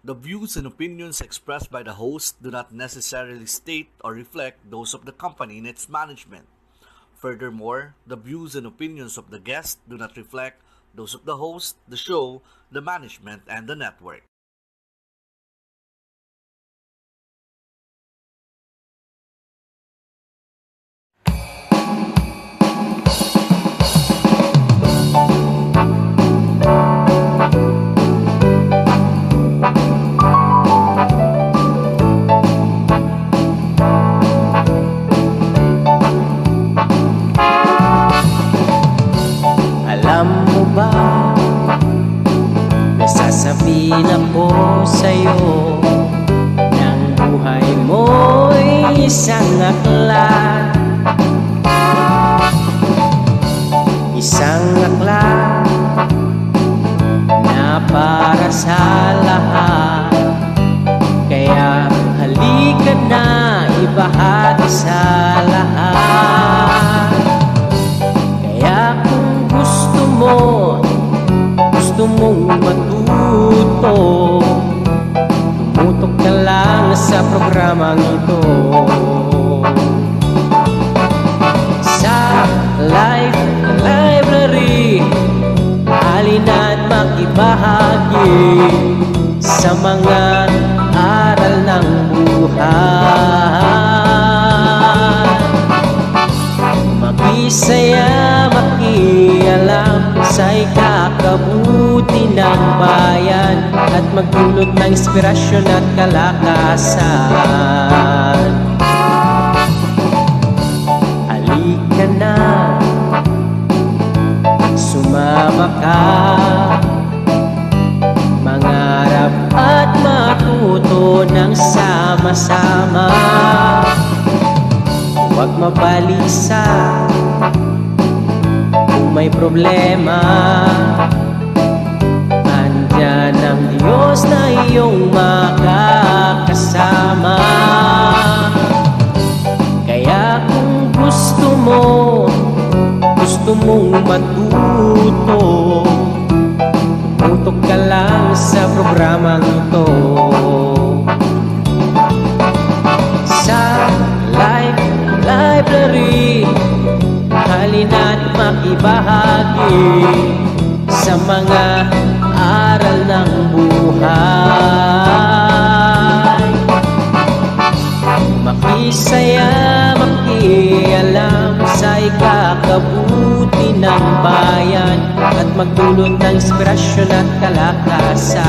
The views and opinions expressed by the host do not necessarily state or reflect those of the company and its management. Furthermore, the views and opinions of the guest do not reflect those of the host, the show, the management, and the network. Alam mo ba, may sasabihin ako sa'yo, ng buhay mo'y isang aklat. Isang aklat na para sa lahat. Kaya halika na, ibahagi sa lahat. Kaya kung gusto mong matuto, tumutok ka lang sa programang ito. Sa library, halina't makibahagi sa mga aral ng buhay. Makisaya, makialam sa ikakabuti ng bayan at magdulot ng inspirasyon at kalakasan. Halika na, sumama ka, mangarap at matuto ng sama-sama. Huwag mabalisa kung may problema. Andyan ang Diyos na iyong makakasama. Kaya kung gusto mong matuto, tumutok ka lang sa programang ito. Sa library, halina't makibahagi sa mga aral ng buhay. Makisaya, makialam sa ikakabuti ng bayan at magdulot ng inspirasyon at kalakasan.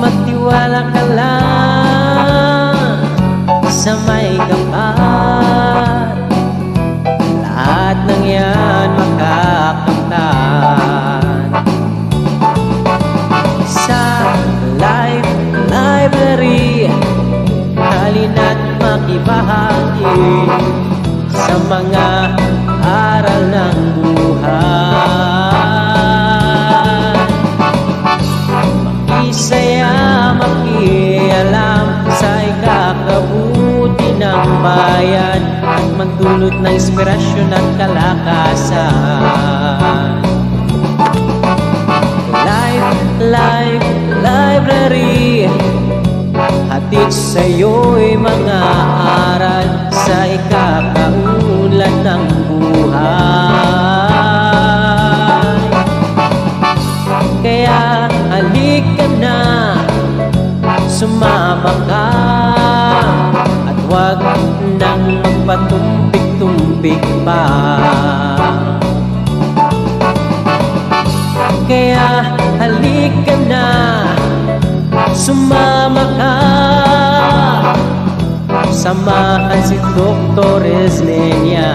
Magtiwala ka lang sa may kapat, lahat ng yan makakamtan. Sa library, halina't makibahagi sa mga aral ng buhay. Makisaya, makialam sa ikakabuti ng bayan at magdulot ng inspirasyon at kalakasan. Library, hatid sa'yo'y mga aral sa ikakaunlad ng buhay. Kaya halika na, sumama ka, at huwag nang magpatumpik-tumpik pa. Kaya halika na, sumama ka. Samahan si Dr. Esnenia.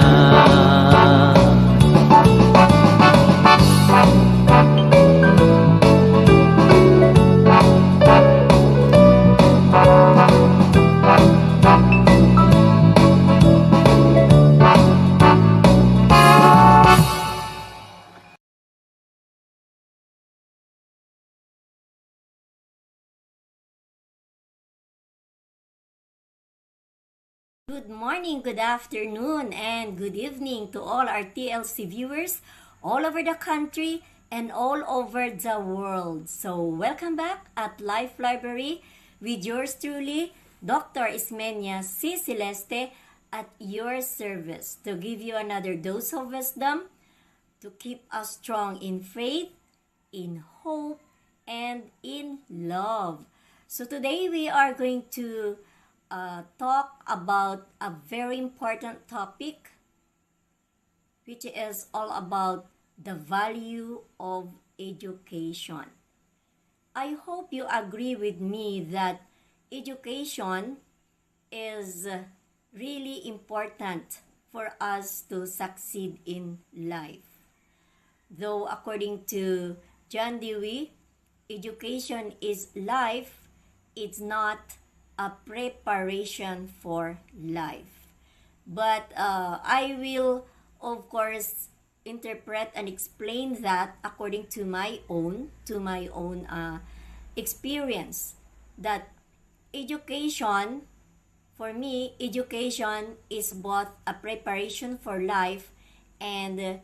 Good morning, good afternoon, and good evening to all our TLC viewers all over the country and all over the world. So, welcome back at Life Library with yours truly, Dr. Ismenia C. Celeste, at your service to give you another dose of wisdom to keep us strong in faith, in hope, and in love. So today we are going to talk about a very important topic, which is all about the value of education. I hope you agree with me that education is really important for us to succeed in life. Though according to John Dewey, education is life, it's not a preparation for life. But I will, of course, interpret and explain that according to my own experience. That education, for me, education is both a preparation for life and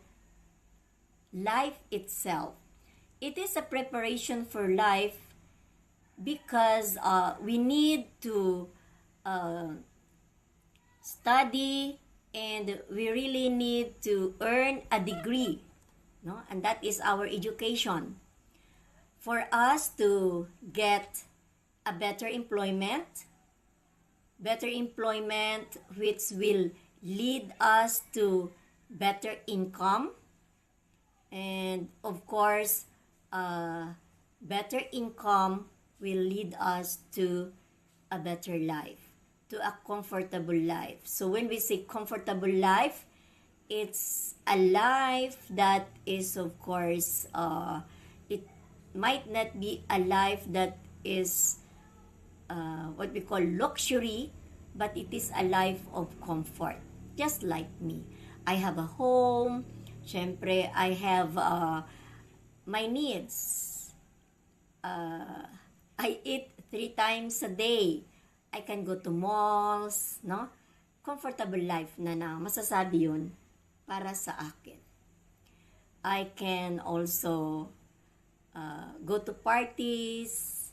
life itself. It is a preparation for life because we need to study and we really need to earn a degree, no? And that is our education. For us to get a better employment which will lead us to better income, and of course, better income will lead us to a better life, to a comfortable life. So when we say comfortable life, it's a life that is, of course, it might not be a life that is what we call luxury, but it is a life of comfort. Just like me. I have a home. Syempre, I have my needs. I eat 3 times a day. I can go to malls, no? Comfortable life na masasabi yun para sa akin. I can also go to parties,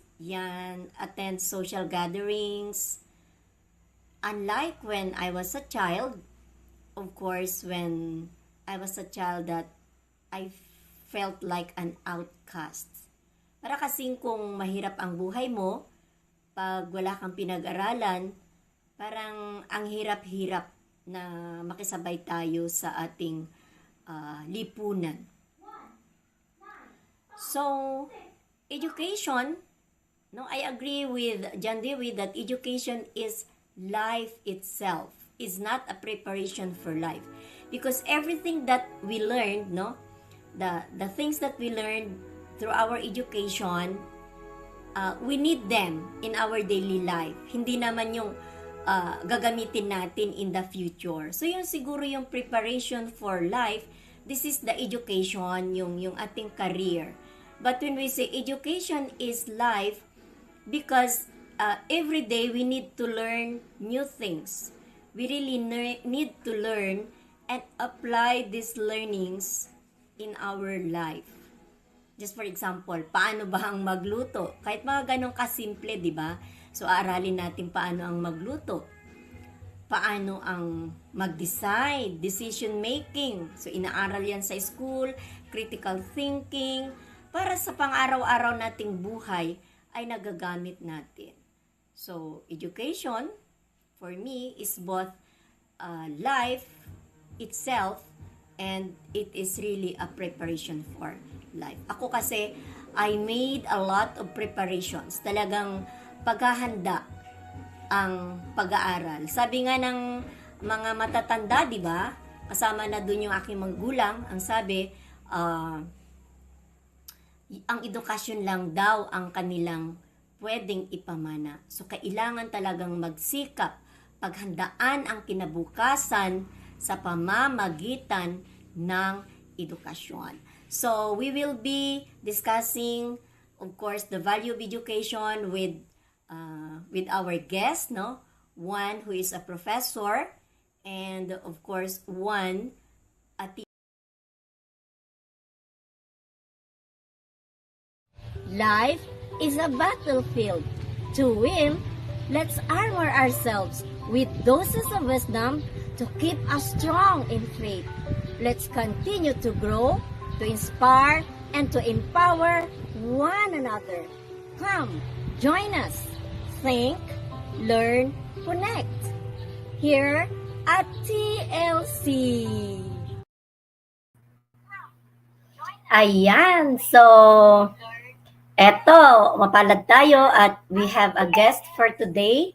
attend social gatherings. Unlike when I was a child, of course, when I was a child that I felt like an outcast. Para kasing kung mahirap ang buhay mo, pag wala kang pinag-aralan, parang ang hirap-hirap na makisabay tayo sa ating lipunan. So, education, no, I agree with John Dewey that education is life itself. Is not a preparation for life. Because everything that we learned, no, the things that we learned through our education, we need them in our daily life. Hindi naman yung gagamitin natin in the future. So yun siguro yung preparation for life. This is the education, yung ating career. But when we say education is life, because every day we need to learn new things. We really need to learn and apply these learnings in our life. Just for example, paano ba ang magluto? Kahit mga ganun kasimple, di ba? So, aralin natin paano ang magluto. Paano ang mag-decide, decision making. So, inaaral yan sa school, critical thinking. Para sa pang-araw-araw nating buhay, ay nagagamit natin. So, education, for me, is both life itself and it is really a preparation for life. Ako kasi, I made a lot of preparations. Talagang paghahanda ang pag-aaral. Sabi nga ng mga matatanda, di ba? Kasama na dun yung aking magulang, ang sabi, ang edukasyon lang daw ang kanilang pwedeng ipamana. So, kailangan talagang magsikap, paghandaan ang kinabukasan sa pamamagitan ng edukasyon. So, we will be discussing, of course, the value of education with our guest, no? One who is a professor, and of course, one a teacher. Life is a battlefield. To win, let's armor ourselves with doses of wisdom to keep us strong in faith. Let's continue to grow, to inspire, and to empower one another. Come, join us. Think, learn, connect. Here at TLC. Ayan, so eto, mapalad tayo at we have a guest for today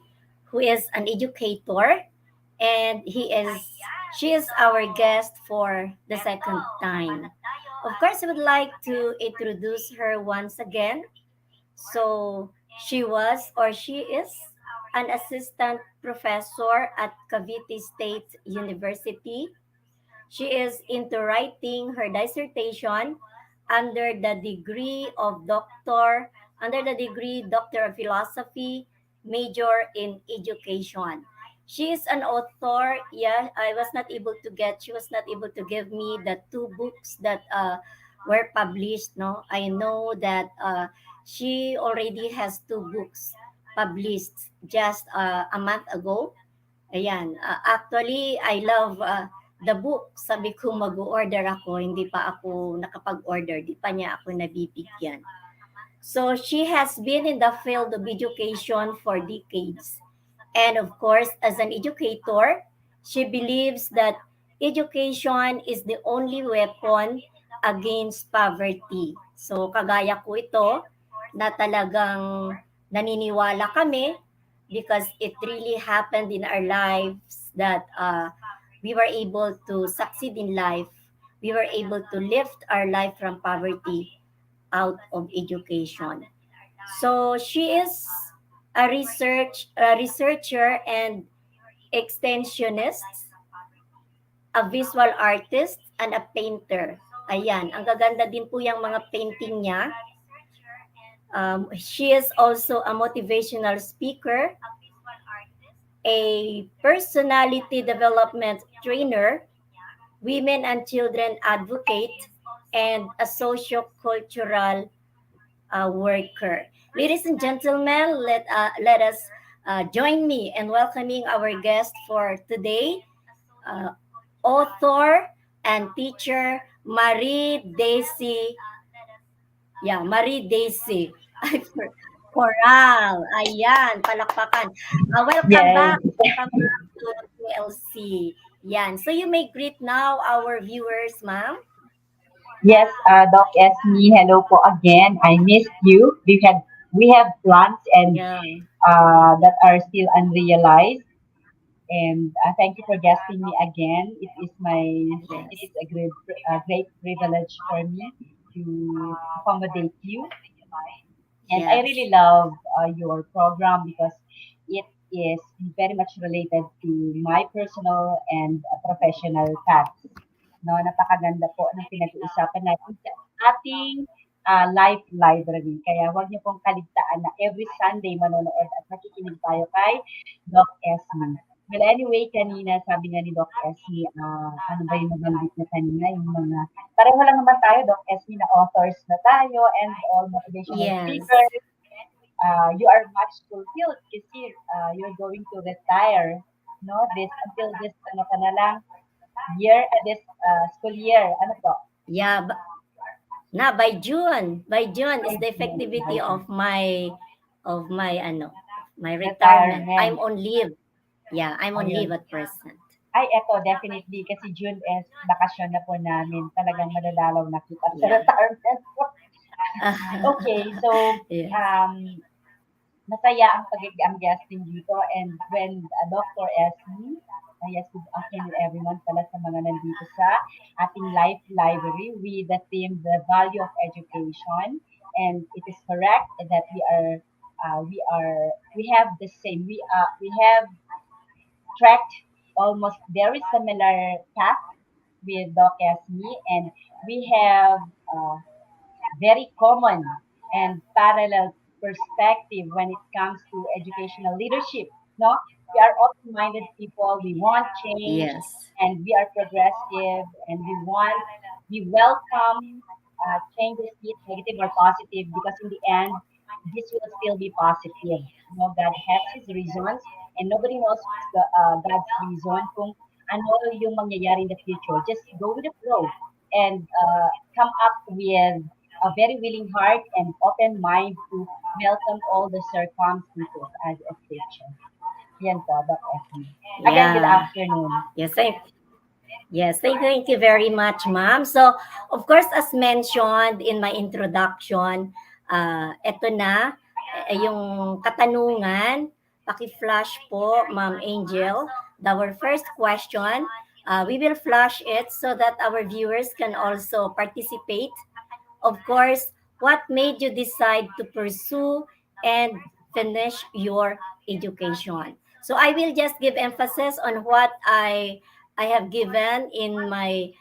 who is an educator and she is our guest for the second time. Of course, I would like to introduce her once again. So, she is an assistant professor at Cavite State University. She is into writing her dissertation under the degree of Doctor of Philosophy, major in education. She is an author. Yeah, she was not able to give me the two books that were published. No, I know that she already has two books published just a month ago. Ayan, actually, I love the book. Sabi ko mag-order ako, hindi pa ako nakapag-order, di pa niya ako nabibigyan. So she has been in the field of education for decades. And of course, as an educator, she believes that education is the only weapon against poverty. So kagaya ko ito, na talagang naniniwala kami because it really happened in our lives that we were able to succeed in life. We were able to lift our life from poverty out of education. So she is a researcher and extensionist, a visual artist, and a painter. Ayan, ang gaganda din po yung mga painting niya. She is also a motivational speaker, a personality development trainer, women and children advocate, and a socio-cultural worker. Ladies and gentlemen, let us join me in welcoming our guest for today, uh, author and teacher Marie Daisy. Yeah, Marie Daisy. Coral. Ayan, palakpakan. Welcome Yes, back. Welcome back to TLC. Yan. So you may greet now our viewers, ma'am. yes, Doc Esme, hello po again. I missed you. We have plans and Yeah. that are still unrealized. And thank you for guesting me again. It Yes. is a great privilege for me to accommodate you. And I Yes. really love your program because it is very much related to my personal and professional paths. No, napakaganda po ng pinag-uusapan natin sa ating life library. Kaya huwag niyo pong kaligtaan na every Sunday manonood at makikinig tayo kay Doc Esme. Well, anyway, kanina sabi nga ni Doc Esme, ano ba yung nabanggit niya kanina, yung mga, pareho lang naman tayo, Doc Esme, na authors na tayo and all motivational Yes. speakers. You are much fulfilled kasi you're going to retire, no? Until this, ano ka na lang, this school year, ano po? Yeah. By June. By June is the effectivity of my retirement. Retirement. I'm on leave. Yeah, I'm on Ayun. leave at present. Ay, eto, definitely, kasi June is bakasyon na po namin. Talagang madadalaw na kita sa Yeah. retirement po. Okay, so Yes. um, masaya ang ang guesting dito. And when Dr. asked me, yes, good afternoon everyone pala sa mga nandito sa ating life library with the theme, the value of education. And it is correct that we have the same, we have tracked almost very similar path with Doc as me, and we have very common and parallel perspective when it comes to educational leadership. No, we are open-minded people. We want change, Yes. and we are progressive, and we welcome changes, be it negative or positive, because in the end, this will still be positive. You know, God has His reasons, and nobody knows what's God's reason kung ano yung mangyayari in the future. Just go with the flow and come up with a very willing heart and open mind to welcome all the circumstances as a teacher. Yan po, Doc Effie. Again, good Yeah. afternoon. Yes, thank you very much, ma'am. So, of course, as mentioned in my introduction, eto na, yung katanungan, paki-flash po, Ma'am Angel, our first question. We will flash it so that our viewers can also participate. Of course, what made you decide to pursue and finish your education? So I will just give emphasis on what I have given in my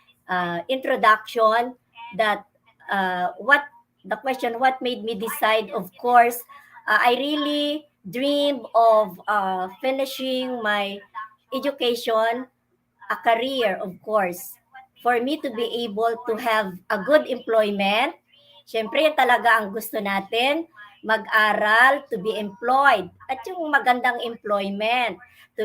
introduction, that what the question, what made me decide. Of course, I really dream of finishing my education, a career, of course, for me to be able to have a good employment. Siyempre, yan talaga ang gusto natin, mag-aral, to be employed, at yung magandang employment, to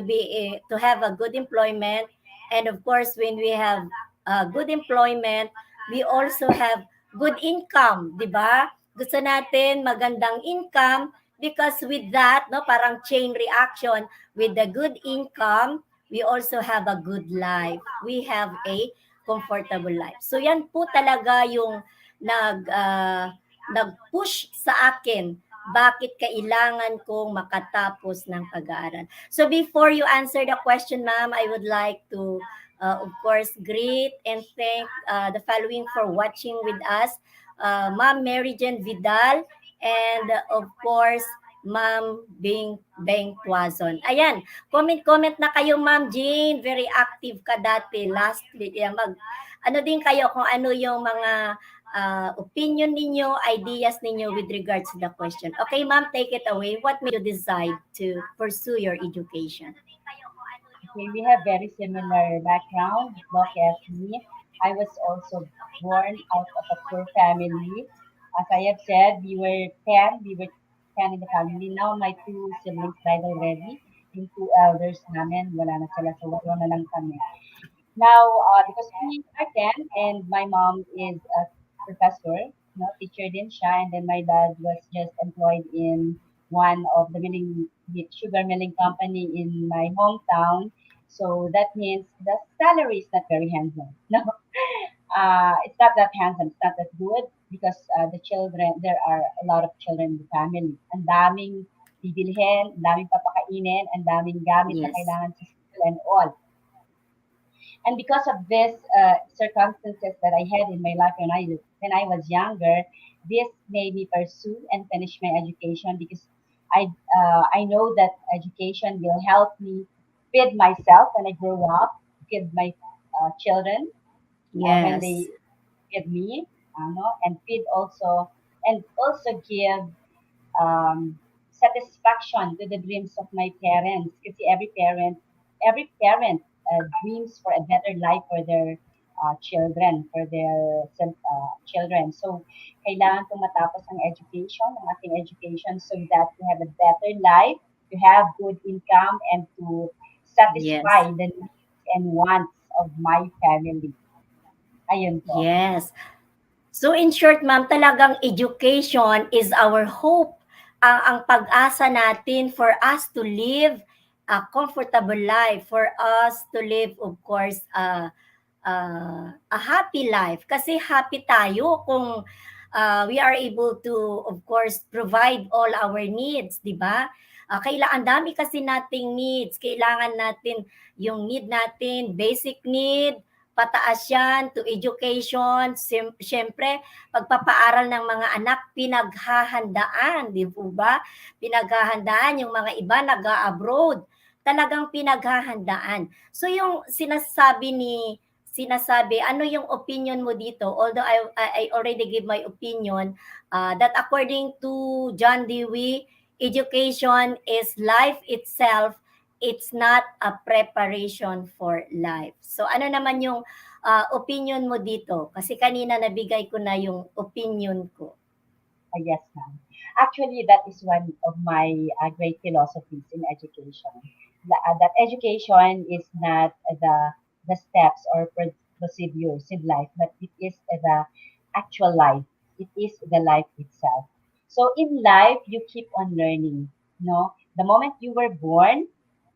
have a good employment. And of course, when we have a good employment, we also have good income, di ba? Gusto natin magandang income, because with that, no, parang chain reaction, with the good income, we also have a good life. We have a comfortable life. So yan po talaga yung nag-push sa akin bakit kailangan kong makatapos ng pag-aaral. So before you answer the question, ma'am, I would like to, of course, greet and thank the following for watching with us. Ma'am Mary Jane Vidal, and of course, Ma'am Beng Tuazon. Ayan, comment na kayo, Ma'am Jean. Very active ka dati. Last week, yan, ano din kayo kung ano yung mga opinion ninyo, ideas ninyo with regards to the question. Okay, Ma'am, take it away. What made you decide to pursue your education? Okay, we have very similar background, Doc as me. I was also born out of a poor family. As I have said, we were 10 in the family. Now my two siblings died already. Yung two elders namin, wala na sila, so wala na lang kami. Now, because we are 10 and my mom is a professor, teacher din siya, and then my dad was just employed in one of the sugar milling company in my hometown. So that means the salary is not very handsome. No, it's not that handsome, it's not that good because the children, there are a lot of children in the family. Ang daming bibilhin, ang daming papakainin, ang daming gamit na Yes. kailangan sa school and all. And because of this circumstances that I had in my life when I was younger, this made me pursue and finish my education because I know that education will help me feed myself when I grow up, feed my children when Yes. they feed me, and feed also, and also give satisfaction to the dreams of my parents. Kasi every parent dreams for a better life for their children. So, kailangan kong matapos ang ating education so that we have a better life, to have good income, and to Yes. satisfy the needs and wants of my family. Ayun po. Yes. So in short, ma'am, talagang education is our hope. Ang pag-asa natin for us to live a comfortable life, for us to live, of course, a happy life. Kasi happy tayo kung we are able to, of course, provide all our needs, di ba? Ang dami kasi nating needs. Kailangan natin yung need natin, basic need, pataas yan to education. Siyempre, pagpapaaral ng mga anak, pinaghahandaan, di po ba? Pinaghahandaan, yung mga iba nag-abroad, talagang pinaghahandaan. So yung sinasabi, ano yung opinion mo dito? Although I already give my opinion, that according to John Dewey, education is life itself. It's not a preparation for life. So ano naman yung opinion mo dito? Kasi kanina nabigay ko na yung opinion ko. Yes, ma'am. Actually, that is one of my great philosophies in education. That education is not the steps or procedures in life, but it is the actual life. It is the life itself. So in life, you keep on learning. No, the moment you were born,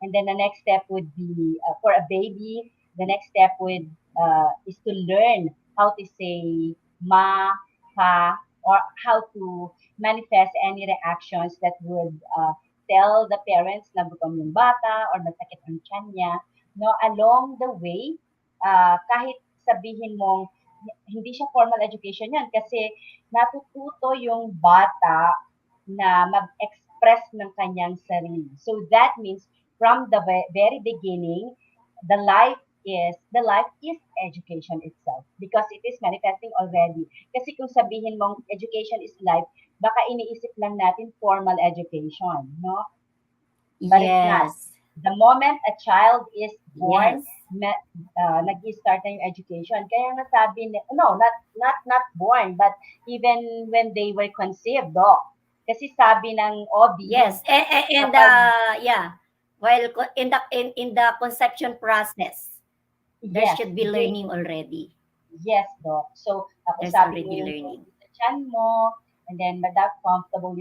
and then the next step would be for a baby. The next step would is to learn how to say ma, pa, or how to manifest any reactions that would tell the parents na gutom yung bata or masakit ang tiyan niya. No, along the way, kahit sabihin mong hindi siya formal education yan kasi natututo yung bata na mag-express ng kanyang sarili. So that means from the very beginning, the life is education itself because it is manifesting already. Kasi kung sabihin mong education is life, baka iniisip lang natin formal education, no? But it's not. Yes. The moment a child is born, Yes. nag-start na yung education. Kaya nasabi, no, not born, but even when they were conceived, kasi sabi ng OB, Yes. And kapag, yeah, while in the conception process, there yes, should be learning already. yes, Doc. So, There's sabi mo already yung learning. sa tiyan mo, and then that comfortable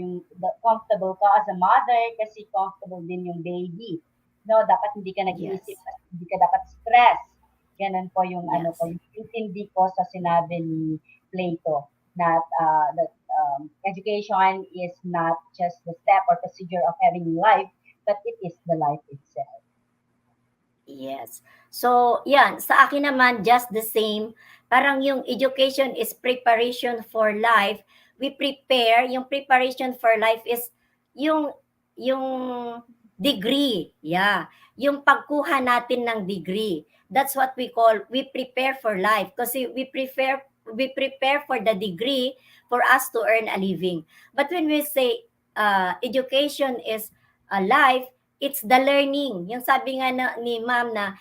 ka as a mother kasi comfortable din yung baby. No, dapat hindi ka Yes. nag-iisip, hindi ka dapat stress. Ganun po yung ano Yes. po, yung intindi ko sa sinabi ni Plato that education is not just the step or procedure of having life, but it is the life itself. Yes. So, yan, sa akin naman, just the same. Parang yung education is preparation for life. We prepare, yung preparation for life is yung degree. Yeah. Yung pagkuha natin ng degree. That's what we call, we prepare for life. Kasi we prepare for the degree for us to earn a living. But when we say education is a life, it's the learning. Yung sabi nga ni ma'am na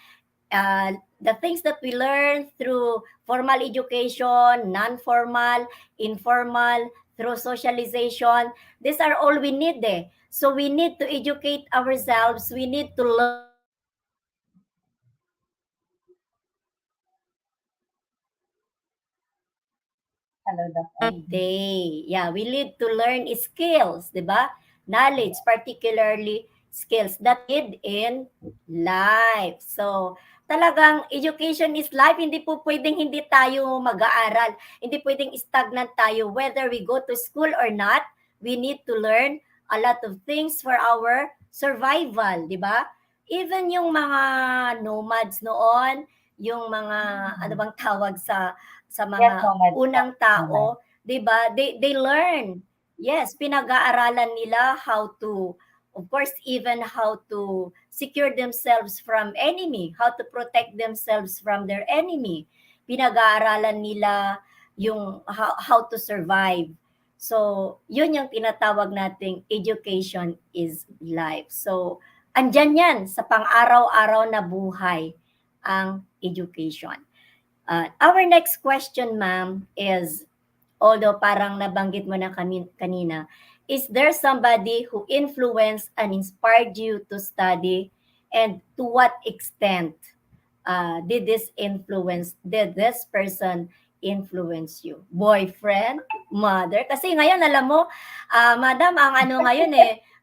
the things that we learn through formal education, non-formal, informal, through socialization, these are all we need eh. So we need to educate ourselves. We need to learn Hello, Doc. day. Yeah, we need to learn skills, di ba? Knowledge, particularly skills that need in life. So, talagang education is life. Hindi po pwedeng hindi tayo mag-aaral. Hindi pwedeng stagnant tayo. Whether we go to school or not, we need to learn a lot of things for our survival, di ba? Even yung mga nomads noon, yung mga, ano bang tawag sa Yes, mga nomads. unang Nomads. tao, 'di ba? They learn. Yes, pinag-aaralan nila how to, of course, even how to secure themselves from enemy, how to protect themselves from their enemy. Pinag-aaralan nila yung how to survive. So, yun yung tinatawag nating education is life. So, andyan yan sa pang-araw-araw na buhay ang education. Our next question, ma'am, is, although parang nabanggit mo na kanina, is there somebody who influenced and inspired you to study, and to what extent did this person influence you? Boyfriend? Mother? Kasi ngayon, alam mo, madam, ang ano ngayon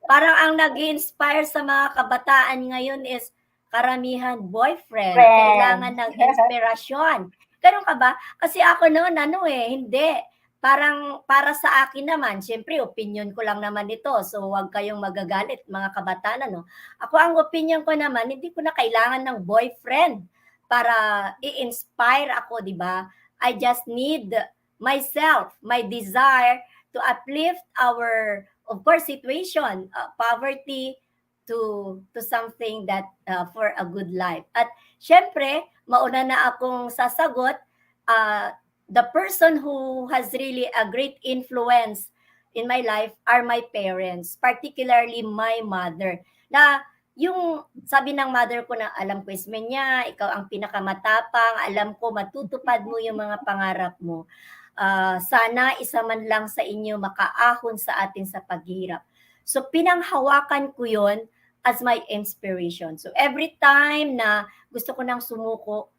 parang ang nag-inspire sa mga kabataan ngayon is karamihan boyfriend. Kailangan ng Friends. inspirasyon. Ganun ka ba? Kasi ako noon, hindi. parang para sa akin naman, siyempre opinion ko lang naman ito, so huwag kayong magagalit mga kabataan, ano. Ako ang opinion ko naman, hindi ko na kailangan ng boyfriend para i-inspire ako, 'di ba? I just need myself, my desire to uplift our, of course, situation, poverty to something that for a good life. At syempre, mauna na akong sasagot, uh, the person who has really a great influence in my life are my parents, particularly my mother. Na yung sabi ng mother ko na alam ko Ismenya, ikaw ang pinakamatapang, alam ko matutupad mo yung mga pangarap mo. Sana isa man lang sa inyo makaahon sa atin sa paghirap. So pinanghawakan ko yon as my inspiration. So every time na gusto ko nang sumuko,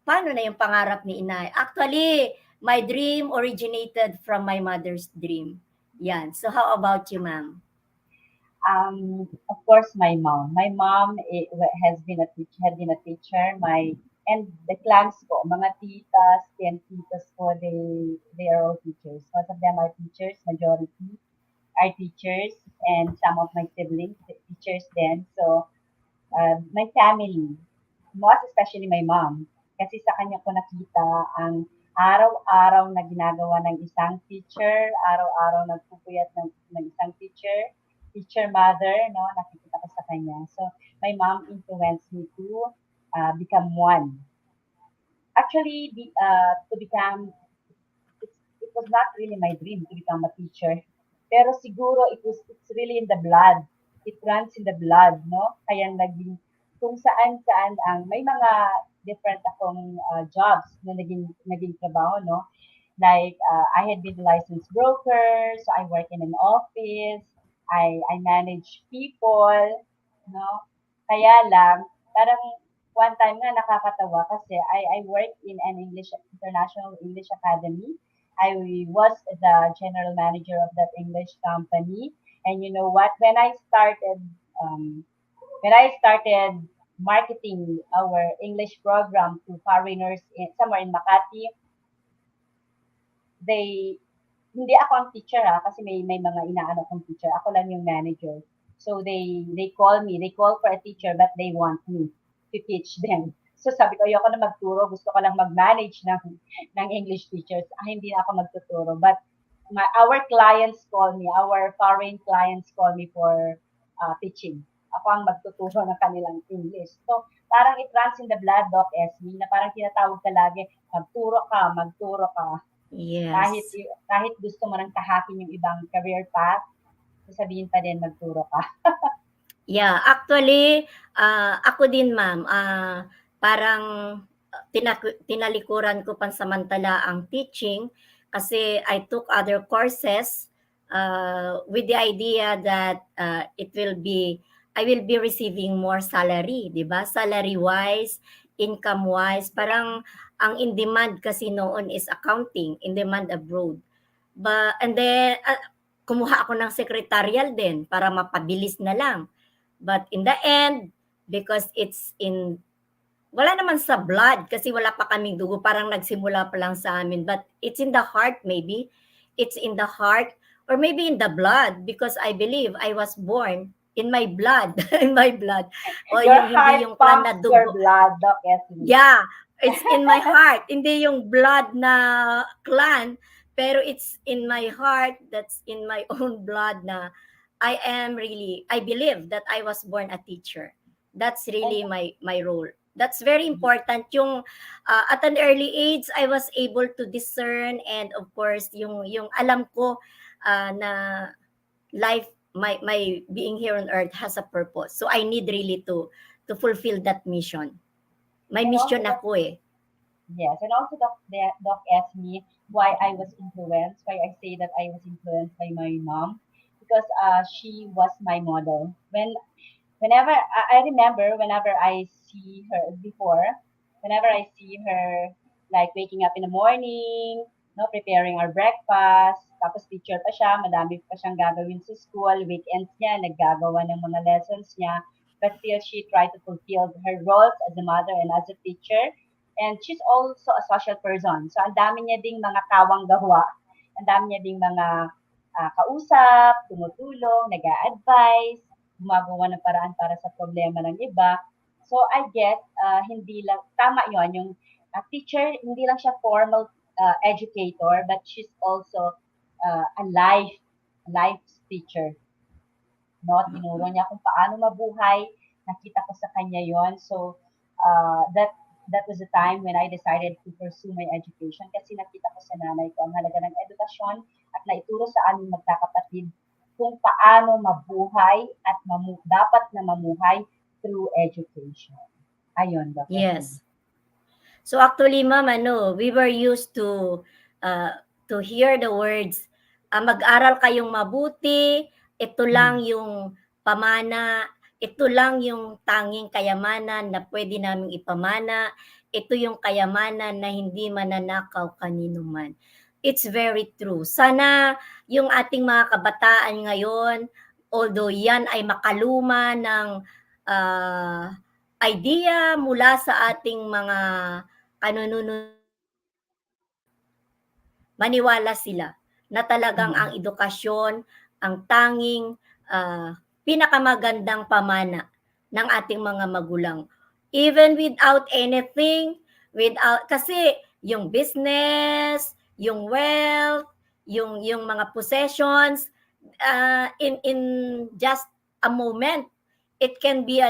paano na yung pangarap ni inay? Actually, my dream originated from my mother's dream. Yan. So how about you, ma'am? Of course, my mom. My mom has been a teacher, had been a teacher. And the clans ko, mga titas and titas ko, they are all teachers. Most of them are teachers, majority are teachers, and some of my siblings teachers then. So my family, most especially my mom, kasi sa kanya ko nakita ang araw-araw na ginagawa ng isang teacher, araw-araw nagpupuyat ng isang teacher mother, no, nakikita ko sa kanya. So, my mom influenced me to become one. Actually, to become it was not really my dream to become a teacher. Pero siguro it's really in the blood. It runs in the blood, no? Kaya naging kung saan-saan ang may mga different akong jobs na naging trabaho, no? Like I had been a licensed broker, so I work in an office. I manage people, no? Kaya lang, parang one time nga nakakatawa kasi I work in an International English Academy. I was the general manager of that English company. And you know what? Um, when I started marketing our English program to foreigners somewhere in Makati, they hindi ako ang teacher kasi may mga inaano kong teacher. Ako lang yung manager. So they call for a teacher but they want me to teach them. So sabi ko, ayoko na magturo, gusto ko lang mag-manage ng English teachers. Hindi na ako magtuturo. But our clients call me, our foreign clients call me for teaching. Ako ang magtuturo ng kanilang English. So parang it runs in the blood, Doc Esme, na parang tinatawag ka lagi, magturo ka. Kahit Yes. kahit gusto mo nang tahakin yung ibang career path, sasabihin pa din magturo ka. Yeah, actually, ako din ma'am, parang tinalikuran ko pansamantala ang teaching kasi I took other courses with the idea that I will be receiving more salary, 'di ba? Salary wise, income wise, parang ang in demand kasi noon is accounting, in demand abroad. And then kumuha ako ng secretarial din para mapabilis na lang. But in the end, because wala naman sa blood kasi wala pa kaming dugo, parang nagsimula pa lang sa amin. But it's in the heart maybe. It's in the heart or maybe in the blood because I believe I was born in my blood, in my blood. O Your yung hindi heart yung clan na pumps your dugo. blood, Doc Esme. Yeah, it's in my heart. Hindi yung blood na clan, pero it's in my heart, that's in my own blood na I believe that I was born a teacher. That's And really my role. That's very important. Yung at an early age, I was able to discern and of course yung alam ko na life my being here on earth has a purpose. So I need really to fulfill that mission. May and also mission Doc, ako eh. yes, and also Doc asked me why I was influenced, why I say that I was influenced by my mom, because she was my model. Whenever I remember whenever I see her before, whenever I see her like waking up in the morning, no, preparing our breakfast, tapos teacher pa siya, madami pa siyang gagawin sa school, weekends niya, naggagawa ng mga lessons niya, but still she tried to fulfill her roles as a mother and as a teacher. And she's also a social person. So ang dami niya ding mga kawang gawa Ang dami niya ding mga kausap, tumutulong, nag-a-advise, gumagawa ng paraan para sa problema ng iba. So I get, hindi lang, tama yon yung teacher, hindi lang siya formal educator, but she's also a life teacher. No? Tinuro niya kung paano mabuhay. Nakita ko sa kanya yon. So, that was the time when I decided to pursue my education kasi nakita ko sa nanay ko ang halaga ng edukasyon at naituro sa aming magkakapatid kung paano mabuhay at dapat na mamuhay through education. Ayun, Dr. Yes. So actually, ma'am, we were used to hear the words, mag-aral kayong mabuti, ito lang yung pamana, ito lang yung tanging kayamanan na pwede naming ipamana, ito yung kayamanan na hindi mananakaw kanino man. It's very true. Sana yung ating mga kabataan ngayon, although yan ay makaluma ng idea mula sa ating mga kanununod, maniwala sila na talagang ang edukasyon ang tanging pinakamagandang pamana ng ating mga magulang. Even without anything, kasi yung business, yung wealth, yung mga possessions, in just a moment, it can be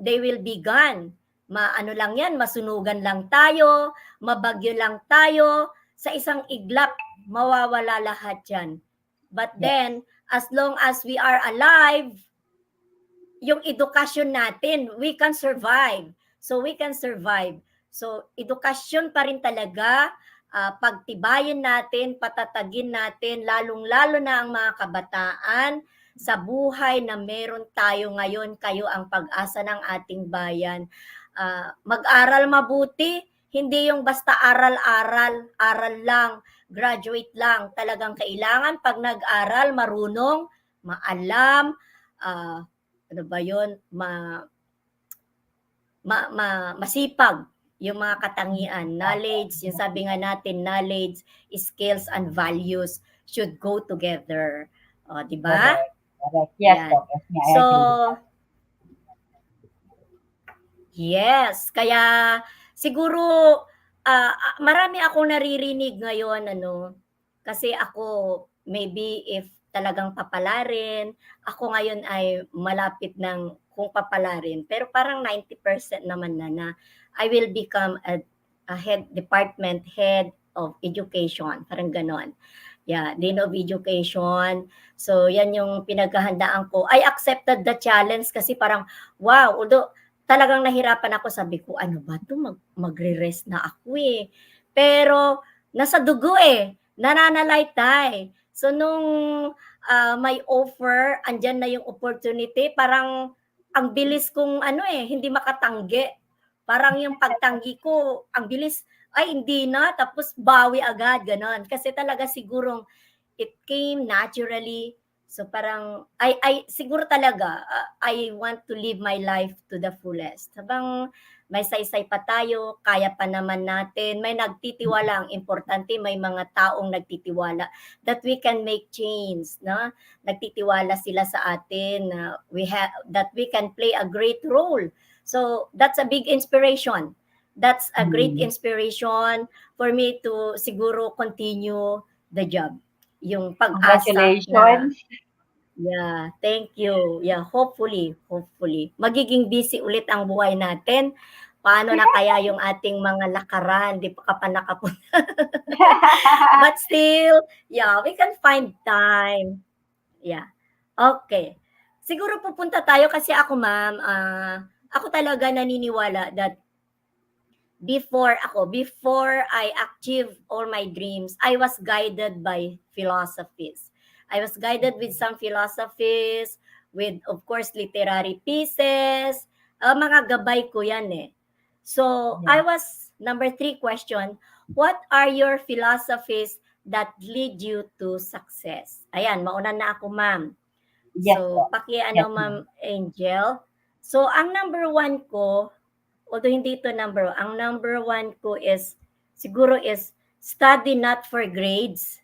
they will be gone. Maano lang yan, masunugan lang tayo, mabagyo lang tayo, sa isang iglap, mawawala lahat yan. But then, as long as we are alive, yung edukasyon natin, we can survive. So, we can survive. So, edukasyon pa rin talaga, pagtibayin natin, patatagin natin, lalong-lalo na ang mga kabataan, sa buhay na meron tayo ngayon, kayo ang pag-asa ng ating bayan. Mag-aral mabuti, hindi yung basta aral lang, graduate lang. Talagang kailangan pag nag-aral, marunong, maalam, ano ba yun, masipag yung mga katangian, knowledge, yung sabi nga natin, knowledge, skills, and values should go together. Di ba? Correct. Yes, Yan. Dr. I So, agree. yes, kaya siguro marami akong naririnig ngayon kasi ako maybe if talagang papalarin, ako ngayon ay malapit ng kung papalarin, pero parang 90% naman na I will become a department head of education, parang ganon. Yeah, Dean of Education. So, yan yung pinaghahandaan ko. I accepted the challenge kasi parang, wow, although talagang nahirapan ako, sabi ko, ano ba to, magre-rest na ako eh. Pero, nasa dugo eh, nananalaytay. So, nung may offer, andyan na yung opportunity, parang ang bilis kong hindi makatanggi. Parang yung pagtanggi ko, ang bilis, ay hindi na, tapos bawi agad, ganon. Kasi talaga sigurong it came naturally. So parang, siguro talaga, I want to live my life to the fullest. Habang may saysay pa tayo, kaya pa naman natin, may nagtitiwala, ang importante, may mga taong nagtitiwala that we can make change, no? Nagtitiwala sila sa atin, that we can play a great role. So that's a big inspiration. That's a great inspiration for me to siguro continue the job. Yung pag-asa na, Congratulations. yeah, thank you. Yeah, hopefully. Magiging busy ulit ang buhay natin. Paano na kaya yung ating mga lakaran? Di pa ka pa nakapunta. But still, yeah, we can find time. Yeah. Okay. Siguro pupunta tayo kasi ako, ma'am, ako talaga naniniwala that before I achieved all my dreams, I was guided by philosophies. I was guided with some philosophies, with, of course, literary pieces. Mga gabay ko yan eh. So, I was, number 3 question, what are your philosophies that lead you to success? Ayan, mauna na ako, ma'am. Yes, So, ma'am Angel. So, ang number 1 ko, although hindi ito number 1, ang number 1 ko is, siguro is Study not for grades.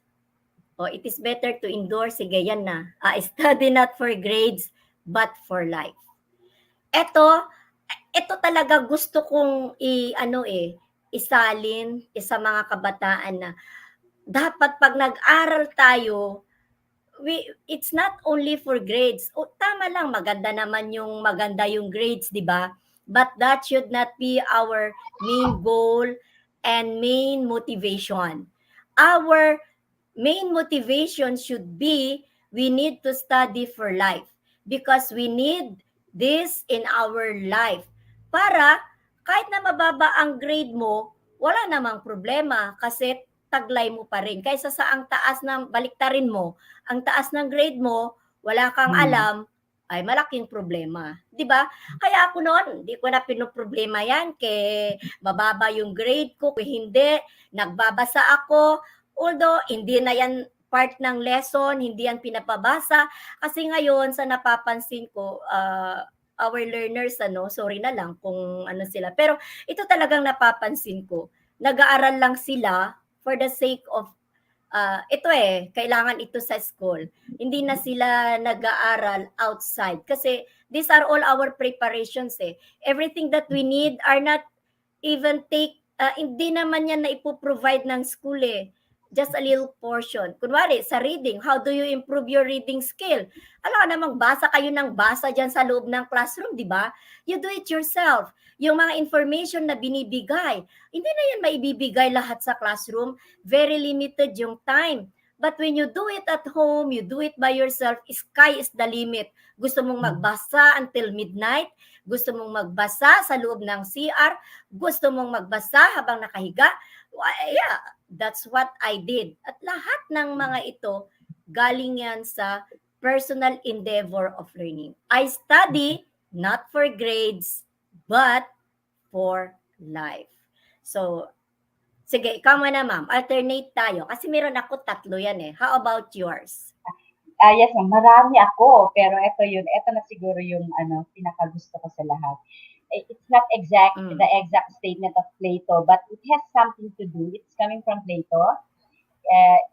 O, it is better to endure. Sige, yan na. Study not for grades, but for life. Ito talaga gusto kong isalin sa mga kabataan na dapat pag nag-aral tayo, it's not only for grades. O, tama lang, maganda yung grades, di ba? But that should not be our main goal and main motivation. Our main motivation should be we need to study for life because we need this in our life para kahit na mababa ang grade mo, wala namang problema kasi taglay mo pa rin. Kaysa sa ang taas ng baliktarin mo, ang taas ng grade mo, wala kang alam, ay malaking problema. 'Di ba? Kaya ako noon, hindi ko na pinoproblema yan kay mababa yung grade ko, kung hindi, nagbabasa ako, although hindi na yan part ng lesson, hindi yan pinapabasa. Kasi ngayon, sa napapansin ko, our learners, sorry na lang kung ano sila. Pero ito talagang napapansin ko. Nag-aaral lang sila for the sake of, kailangan ito sa school. Hindi na sila nag-aaral outside. Kasi these are all our preparations eh. Everything that we need are not even hindi naman yan na ipoprovide ng school eh. Just a little portion. Kunwari, sa reading, how do you improve your reading skill? Alam namang basa kayo ng basa dyan sa loob ng classroom, di ba? You do it yourself. Yung mga information na binibigay, hindi na yan maibibigay lahat sa classroom. Very limited yung time. But when you do it at home, you do it by yourself, sky is the limit. Gusto mong magbasa until midnight, gusto mong magbasa sa loob ng CR, gusto mong magbasa habang nakahiga, yeah, that's what I did. At lahat ng mga ito, galing yan sa personal endeavor of learning. I study not for grades, but for life. So, sige, ikaw muna ma'am. Alternate tayo. Kasi meron ako 3 yan eh. How about yours? Yes, ma'am. Marami ako, pero ito yun. Ito na siguro yung pinakagusto ko sa lahat. It's not the exact statement of Plato, but it has something to do. It's coming from Plato.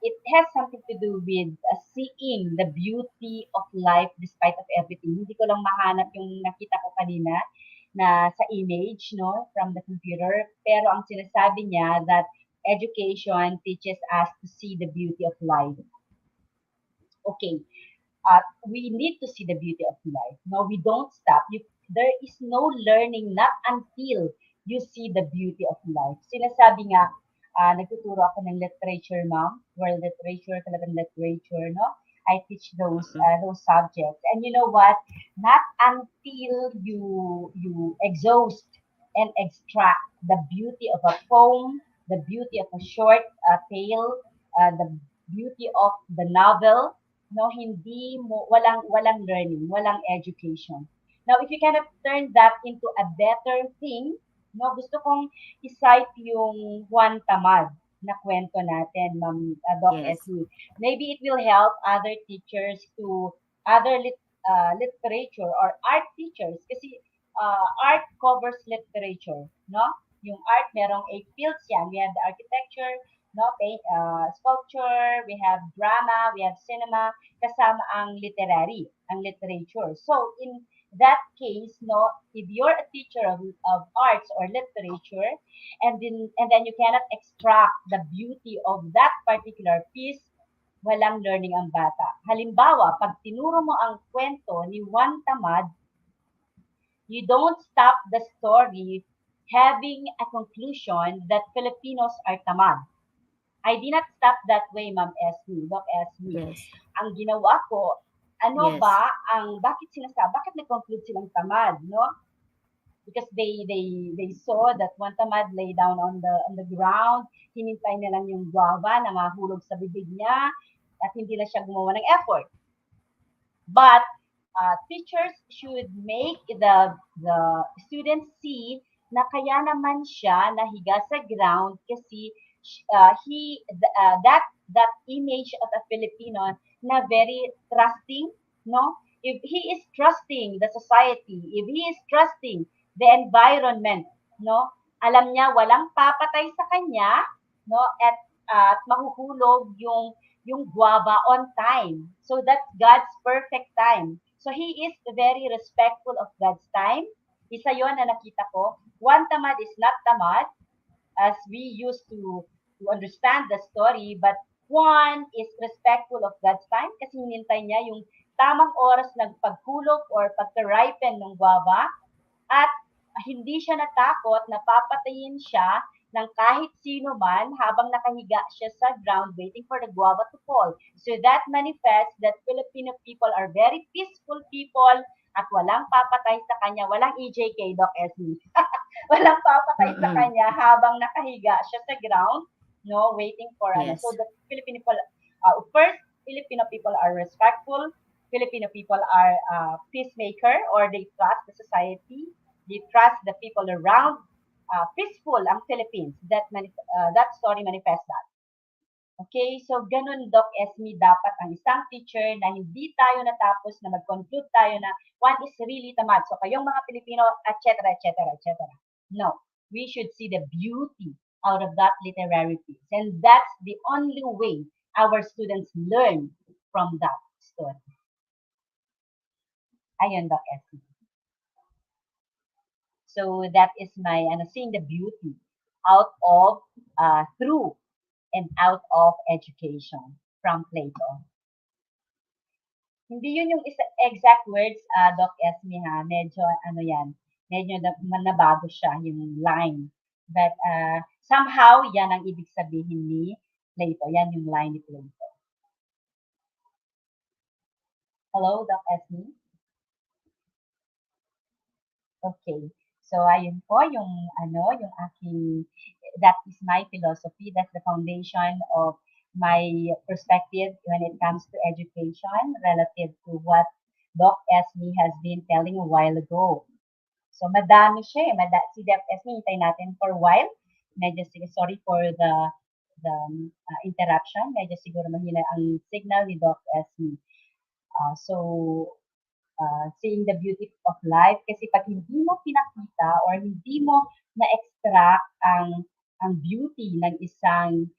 It has something to do with seeing the beauty of life despite of everything. Hindi ko lang mahanap yung nakita ko kanina na sa image, no, from the computer. Pero ang sinasabi niya that education teaches us to see the beauty of life. Okay, we need to see the beauty of life. No, we don't stop. There is no learning not until you see the beauty of life. Sinasabi nga, nagtuturo ako ng literature, ma'am. World literature, talagang literature, no? I teach those subjects. And you know what? Not until you exhaust and extract the beauty of a poem, the beauty of a short tale, the beauty of the novel, no, hindi mo, walang learning, walang education. Now, if you cannot turn that into a better thing, no, gusto kong i-cite yung Juan Tamad na kwento natin, Ma'am Doc Yes. Esme. Maybe it will help other teachers to other literature or art teachers kasi art covers literature, no? Yung art, merong 8 fields yan. We have the architecture, no, paint, sculpture, we have drama, we have cinema, kasama ang literary, ang literature. So, in that case, no, if you're a teacher of arts or literature, and then you cannot extract the beauty of that particular piece, walang learning ang bata. Halimbawa, pag tinuro mo ang kwento ni Juan Tamad, you don't stop the story having a conclusion that Filipinos are tamad. I did not stop that way, Ma'am Esme, Doc Esme. Yes. Ang ginawa ko, Yes. bakit nag-conclude silang tamad, no? Because they saw that one tamad lay down on the ground, hinintay na lang yung guava na mahulog sa bibig niya, at hindi na siya gumawa ng effort. But teachers should make the students see na kaya naman siya nahiga sa ground kasi that image of a Filipino na very trusting, no? If he is trusting the society, if he is trusting the environment, no? Alam niya walang papatay sa kanya, no? At at mahuhulog yung guava on time. So that's God's perfect time. So He is very respectful of God's time. Isa yon na nakita ko. One tamad is not tamad, as we used to understand the story, but one is respectful of God's time kasi hinintay niya yung tamang oras ng paghulog or pagka-ripen ng guava at hindi siya natakot na papatayin siya ng kahit sino man habang nakahiga siya sa ground waiting for the guava to fall. So that manifests that Filipino people are very peaceful people at walang papatay sa kanya, walang EJK, Doc Esme. Walang papatay sa Mm-mm. kanya habang nakahiga siya sa ground, no, waiting for ano. So Yes. the Filipino people, first, Filipino people are respectful. Filipino people are peacemaker, or they trust the society. They trust the people around. Peaceful ang Philippines. That story manifests that. Okay, so ganun, Doc Esme, dapat ang isang teacher na hindi tayo natapos na mag-conclude tayo na one is really tamad. So kayong mga Pilipino, etc., etc., etc. No, we should see the beauty out of that literary piece. And that's the only way our students learn from that story. Ayun, Doc Esme. So that is my seeing the beauty out of through and out of education from Plato. Hindi yun yung exact words, Doc Esme, ha. Medyo yan, medyo nabago siya yung line. But somehow yan ang ibig sabihin ni Plato. Yan yung line ni Plato. Hello, Doc Esme? Okay. So ayun po yung yung aking, that is my philosophy, that's the foundation of my perspective when it comes to education relative to what Doc Esme has been telling a while ago. So madami siya eh. Si Doc Esme, hintay natin for a while. Medyo sorry for the interruption. Medyo siguro mahina ang signal ni Doc Esme. Seeing the beauty of life kasi pag hindi mo pinakita or hindi mo na-extract ang beauty ng isang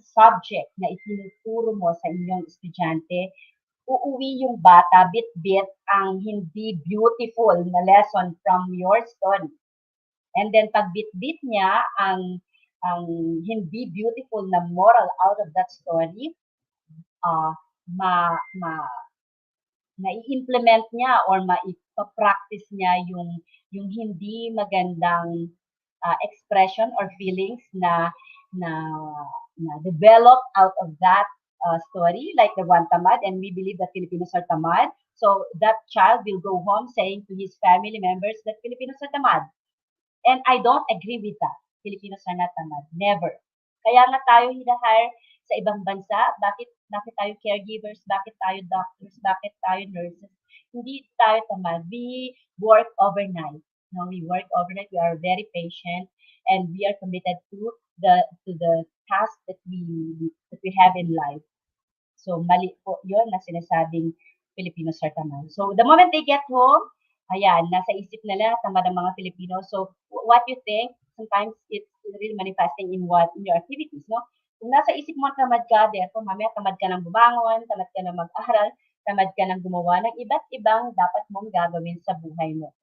subject na itinuturo mo sa inyong estudyante, uuwi yung bata bit-bit ang hindi beautiful na lesson from your story. And then pag bit-bit niya ang hindi beautiful na moral out of that story, uh, ma, ma, nai-implement niya or maipa-practice niya yung hindi magandang expression or feelings na na develop out of that story, like the one tamad, and we believe that Filipinos are tamad. So that child will go home saying to his family members that Filipinos are tamad. And I don't agree with that. Filipinos are not tamad. Never. Kaya nga tayo hinahire sa ibang bansa. Bakit tayo caregivers? Bakit tayo doctors? Bakit tayo nurses? Hindi tayo tamad. We work overnight. No, we work overnight. We are very patient and we are committed to the task that we have in life. So mali po 'yon na sinasabing Filipinos are tamad. So the moment they get home, ayan, nasa isip nila tamad ang mga Filipino. So what you think, sometimes it's really manifesting in your activities, no? Kung nasa isip mo tamad ka, therefore mamaya tamad ka ng bumangon, tamad ka ng mag-aral, tamad ka ng gumawa ng iba't ibang dapat mong gagawin sa buhay mo.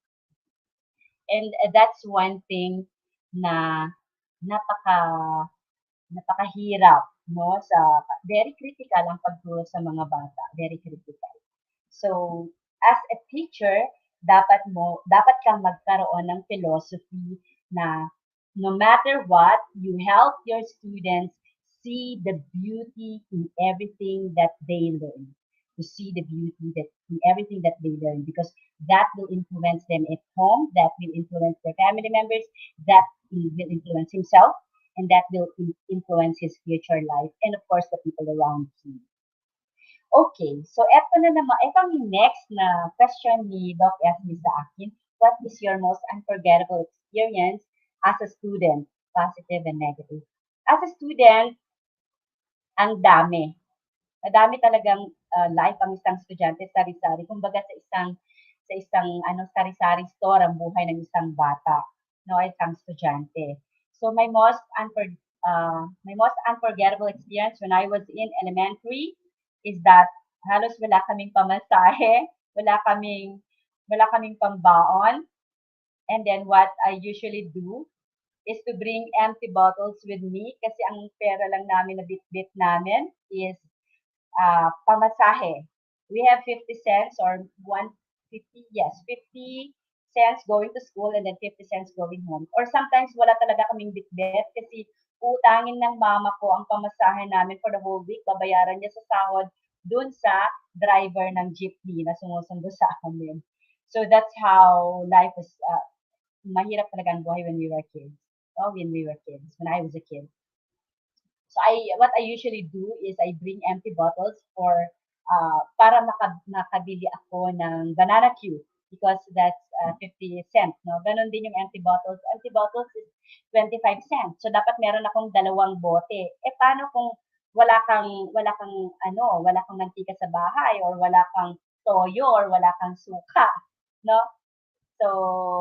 And that's one thing na napaka napakahirap, no, very critical ang pagturo sa mga bata, very critical. So, as a teacher, dapat kang magkaroon ng philosophy na no matter what, you help your students see the beauty in everything that they learn. To see the beauty that in everything that they learn, because that will influence them at home, that will influence their family members, that will influence himself, and that will influence his future life, and of course the people around him. Okay, so eto na naman, eto ang next na question ni Doc Esme sa akin. What is your most unforgettable experience as a student, positive and negative? As a student, ang dami. Madami talagang life ang isang estudyante, sari-sari. Kumbaga sa isang sari-sari store ang buhay ng isang bata, no, isang estudyante. So my most my most unforgettable experience when I was in elementary is that halos wala kaming pamasahe, wala kaming wala kaming pambaon. And then what I usually do is to bring empty bottles with me kasi ang pera lang namin na bit-bit namin is pamasahe. We have 50 cents or 150, yes, 50 cents going to school and then 50 cents going home. Or sometimes wala talaga kaming bitbit kasi utangin ng mama ko ang pamasahe namin for the whole week. Babayaran niya sa sahod dun sa driver ng jeepney na sumusundo sa amin. So that's how life is, mahirap talaga ang buhay when we were kids. Oh, when we were kids, when I was a kid. So what I usually do is I bring empty bottles for para makabili ako ng banana cue because that's 50 cents, no? Ganon din yung empty bottles. Empty bottles is 25 cents. So dapat meron akong dalawang bote. Eh paano kung wala kang mantika sa bahay or wala kang toyo or wala kang suka, no? So,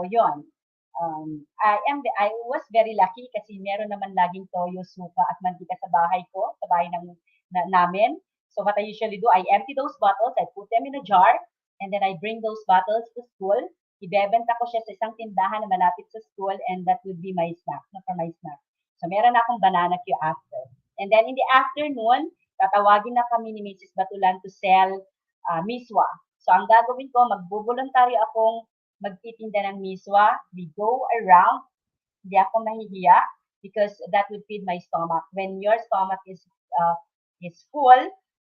yon. I was very lucky kasi meron naman laging toyo, suka at mantika sa bahay ko, sa bahay namin. So what I usually do, I empty those bottles, I put them in a jar, and then I bring those bottles to school. Ibebenta ko siya sa isang tindahan na malapit sa school and that would be my snack, no, for my snack. So meron akong banana queue after. And then in the afternoon, tatawagin na kami ni Mrs. Batulan to sell miswa. So ang gagawin ko, magbuboluntaryo akong magtitinda ng miswa. We go around. Hindi ako mahihiya because that would feed my stomach. When your stomach is full,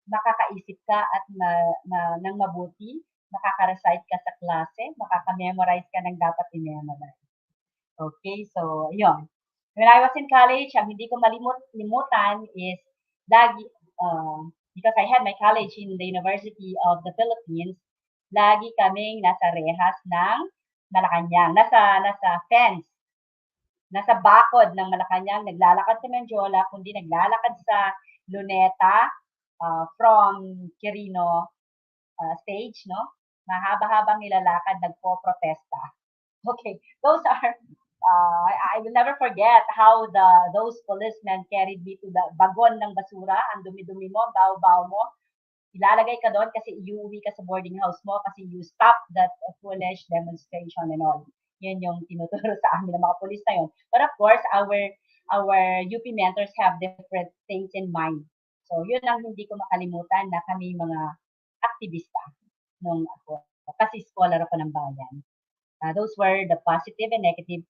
makakaisip ka at ng mabuti, makaka-recite ka sa klase, makaka-memorize ka ng dapat i-memorize. Okay, so yun. When I was in college, ang hindi ko malimutan is lagi, because I had my college in the University of the Philippines, lagi kaming nasa rehas ng Malacanang, nasa fence, nasa bakod ng Malacanang, naglalakad sa Mendiola, kundi naglalakad sa Luneta from Quirino stage, no? Mahaba-habang nilalakad, nagpo-protesta. Okay, those are, I will never forget how those policemen carried me to the bagon ng basura, ang dumi-dumi mo, baw-baw mo, ilalagay ka doon kasi iuwi ka sa boarding house mo kasi you stop that foolish demonstration and all. Yun yung tinuturo sa amin ng mga polis na yun. But of course, our UP mentors have different things in mind. So, yun ang hindi ko makalimutan na kami mga aktivista nung ako. Kasi scholar ako ng bayan. Those were the positive and negative,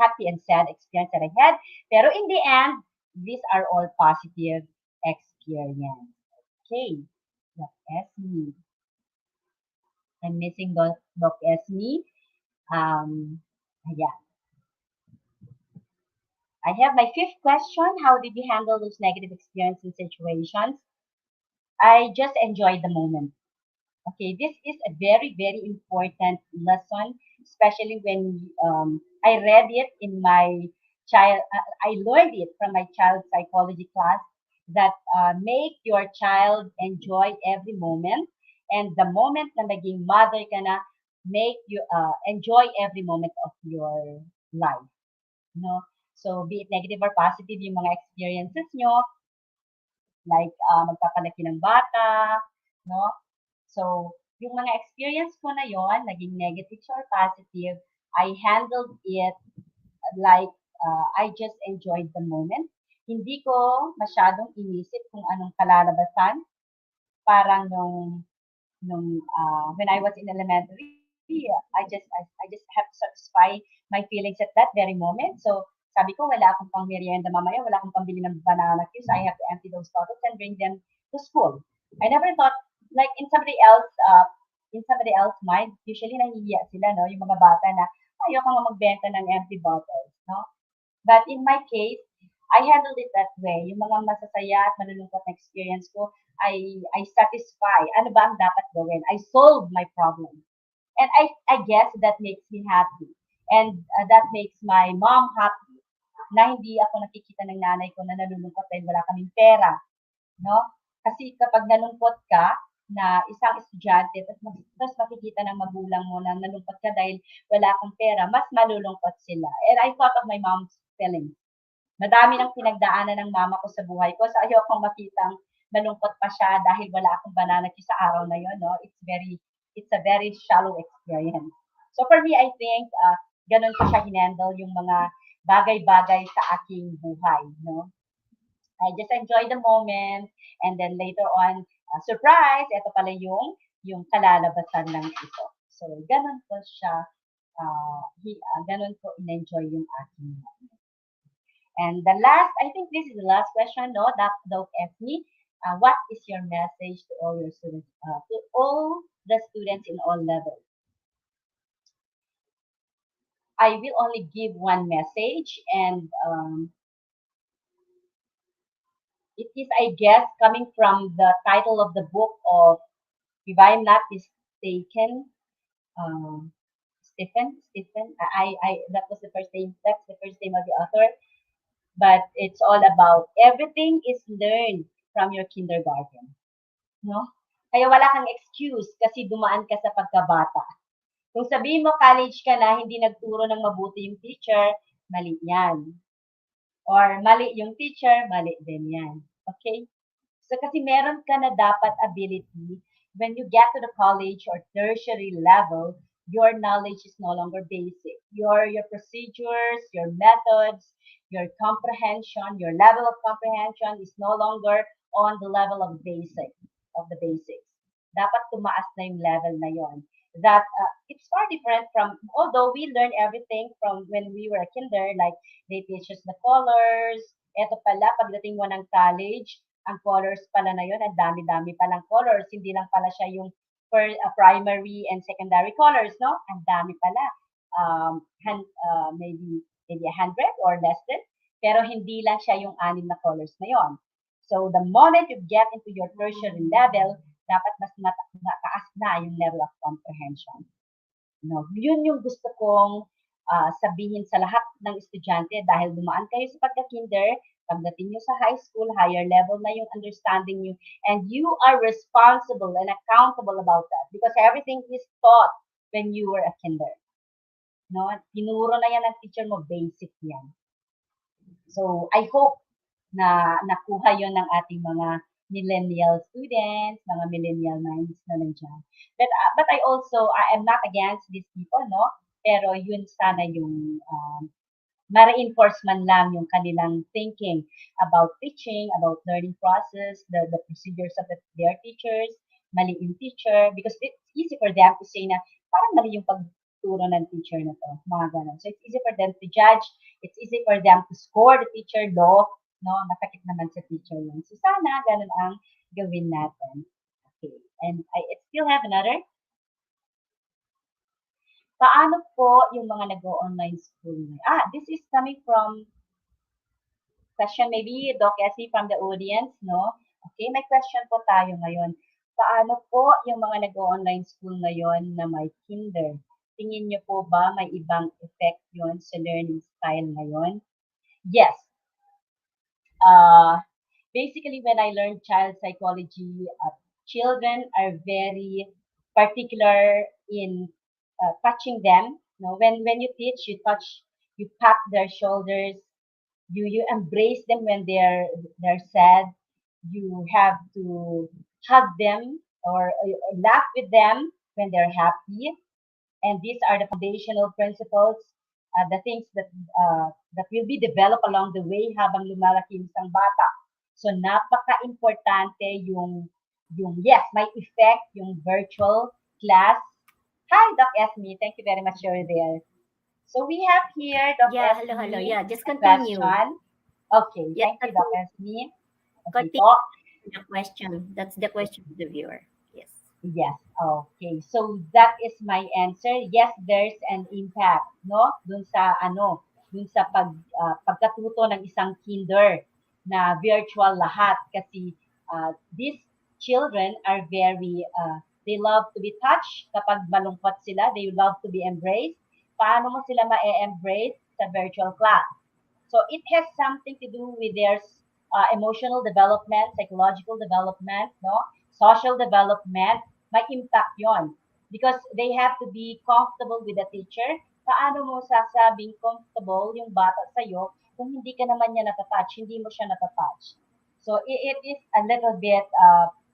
happy and sad experience that I had. Pero in the end, these are all positive experience. Okay. Doc Esme. I'm missing Doc Esme. Yeah. I have my fifth question. How did you handle those negative experiences and situations? I just enjoyed the moment. Okay, this is a very, very important lesson, especially when I read it in my I learned it from my child psychology class that make your child enjoy every moment. And the moment na naging mother ka na, make you enjoy every moment of your life. No? So, be it negative or positive, yung mga experiences nyo, like magpapalaki ng bata, no? So, yung mga experience ko na yon, naging negative or positive, I handled it like I just enjoyed the moment. Hindi ko masyadong inisip kung anong kalalabasan. Parang when I was in elementary, I just have to satisfy my feelings at that very moment. So, sabi ko, wala akong pang merienda mamaya, wala akong pambili ng banana cues. I have to empty those bottles and bring them to school. I never thought, like in somebody else mind, usually nahihiya sila, no? Yung mga bata na, ayoko nga magbenta ng empty bottles, no? But in my case, I handled it that way. Yung mga masasaya at malulungkot na experience ko, I satisfy. Ano ba ang dapat gawin? I solve my problem. And I guess that makes me happy. And that makes my mom happy na hindi ako nakikita ng nanay ko na nalulungkot dahil wala kaming pera. No? Kasi kapag nalungkot ka na isang estudyante, tapos makikita ng magulang mo na nalungkot ka dahil wala kang pera, mas malulungkot sila. And I thought of my mom's feelings. Madami ng pinagdaanan ng mama ko sa buhay ko. So ayokong makitang malungkot pa siya dahil wala akong banana cue sa araw na yun, no? It's a very shallow experience. So for me, I think ganun ko siya hinandle yung mga bagay-bagay sa aking buhay, no? I just enjoy the moment and then later on, surprise, ito pala yung kalalabasan ng ito. So, ganun ko siya, ganun ko in-enjoy yung aking moment. And the last, I think this is the last question, no? That don't ask me. What is your message to all your students, to all the students in all levels? I will only give one message, and it is, I guess, coming from the title of the book of, if I'm not mistaken, um, Stephen. That was the first name. That's the first name of the author. But it's all about everything is learned from your kindergarten, no? Kaya wala kang excuse kasi dumaan ka sa pagkabata. Kung sabihin mo college ka na, hindi nagturo ng mabuti yung teacher, mali yan. Or mali yung teacher, mali din yan. Okay? So kasi meron ka na dapat ability when you get to the college or tertiary level, your knowledge is no longer basic. Your procedures, your methods, your comprehension, your level of comprehension is no longer on the level of the basics. Dapat tumaas na yung level na yon. That it's far different from, although we learn everything from when we were a kinder, like they teach us the colors. Eto pala, pagdating mo ng college, ang colors pala na yun, ang dami-dami palang colors. Hindi lang pala siya yung primary and secondary colors, no? Ang dami pala. Maybe 100 or less than. Pero hindi lang siya yung 6 na colors na yon. So the moment you get into your tertiary level, dapat mas mataas na yung level of comprehension. No, yun yung gusto kong sabihin sa lahat ng estudyante dahil dumaan kayo sa pagka-kinder, pagdating nyo sa high school, higher level na yung understanding nyo, and you are responsible and accountable about that because everything is taught when you were a kinder. No? Tinuro na yan ng teacher mo, basic yan. So, I hope na nakuha yon ng ating mga millennial students, mga millennial minds na nandiyan. But I am not against these people, no? Pero yun sana yung ma-reinforce man lang yung kanilang thinking about teaching, about learning process, the procedures of their teachers, mali yung teacher, because it's easy for them to say na parang mali yung pagturo ng teacher na to, mga ganun. So it's easy for them to judge, it's easy for them to score the teacher low, no? Masakit naman sa teacher yun. So sana ganun ang gawin natin. Okay. And I still have another. Paano po yung mga nag-online school? This is coming from question maybe Doc Essie from the audience, no? Okay, may question po tayo ngayon. Paano po yung mga nag-online school ngayon na may kinder? Tingin niyo po ba may ibang effect yon sa learning style ngayon? Yes. Basically, when I learned child psychology, children are very particular in touching them. No, when you teach, you pat their shoulders, you embrace them when they're sad. You have to hug them or laugh with them when they're happy. And these are the foundational principles, the things that will be developed along the way habang lumalaki yung isang bata. So napaka-importante yung yes, may effect yung virtual class. Hi, Doc Esme. Thank you very much. You're there. So we have here Doc Yeah, Esme. hello. Yeah, just a continue. question. Okay, Yeah, thank you, Doc Esme. Okay, Continue the question. That's the question of the viewer. Yes. yes. Okay. So that is my answer. Yes, there's an impact, no? Dun sa pagkatuto ng isang kinder na virtual lahat kasi these children are very they love to be touched kapag malungkot sila, they love to be embraced. Paano mo sila ma-embrace sa virtual class? So it has something to do with their emotional development, psychological development, no, social development. May impact yon because they have to be comfortable with the teacher. paano mo sasabing comfortable yung bata sa'yo kung hindi ka naman niya natatouch, hindi mo siya natatouch. So it is a little bit